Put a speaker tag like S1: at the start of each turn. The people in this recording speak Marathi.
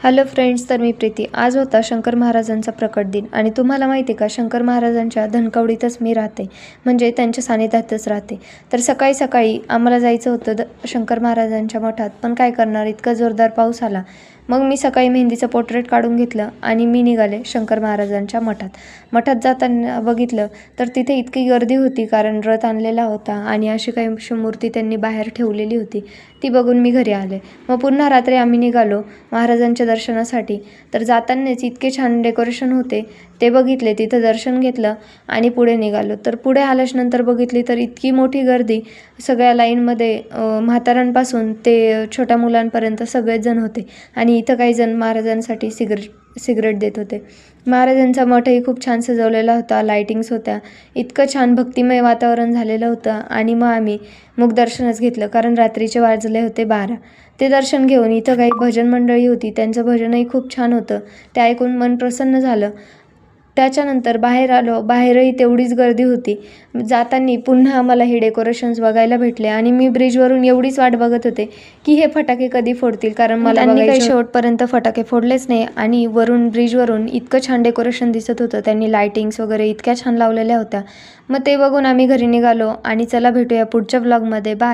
S1: हॅलो फ्रेंड्स, तर मी प्रीती. आज होता शंकर महाराजांचा प्रकट दिन आणि तुम्हाला माहिती आहे का, शंकर महाराजांच्या धनकवडीतच मी राहते, म्हणजे त्यांच्या सानिध्यातच राहते. तर सकाळी सकाळी आम्हाला जायचं होतं शंकर महाराजांच्या मठात, पण काय करणार, इतका जोरदार पाऊस आला. मग मी सकाळी मेहंदीचं पोर्ट्रेट काढून घेतलं आणि मी निघाले शंकर महाराजांच्या मठात. मठात जाताना बघितलं तर तिथे इतकी गर्दी होती, कारण रथ आणलेला होता आणि अशी काही मूर्ती त्यांनी बाहेर ठेवलेली होती. ती बघून मी घरी आले. मग पुन्हा रात्री आम्ही निघालो महाराजांच्या दर्शनासाठी. तर जातानाच इतके छान डेकोरेशन होते, ते बघितले, तिथं दर्शन घेतलं आणि पुढे निघालो. तर पुढे आल्याच्यानंतर बघितली तर इतकी मोठी गर्दी, सगळ्या लाईनमध्ये म्हाताऱ्यांपासून ते छोट्या मुलांपर्यंत सगळेच जण होते आणि इथं काही जण महाराजांसाठी सिगरेट देत होते. महाराजांचा मठही खूप छान सजवलेला होता, लाईटिंग्स होत्या, इतकं छान भक्तिमय वातावरण झालेलं होतं. आणि मग आम्ही मुखदर्शनच घेतलं, कारण रात्रीचे वाजले होते 12. ते दर्शन घेऊन इथं काही भजन मंडळी होती, त्यांचं भजनही खूप छान होतं, ते ऐकून मन प्रसन्न झालं. त्याच्यानंतर बाहेर आलो, बाहेरही तेवढीच गर्दी होती. जाताना पुन्हा आम्हाला हे डेकोरेशन्स बघायला भेटले आणि मी ब्रिजवरून एवढीच वाट बघत होते की हे फटाके कधी फोडतील, कारण मला काही शेवटपर्यंत फटाके फोडलेच नाही. आणि वरून ब्रिजवरून इतकं छान डेकोरेशन दिसत होतं, त्यांनी लाईटिंग्स वगैरे इतक्या छान लावलेल्या होत्या. मग ते बघून आम्ही घरी निघालो आणि चला भेटूया पुढच्या ब्लॉगमध्ये. बाय.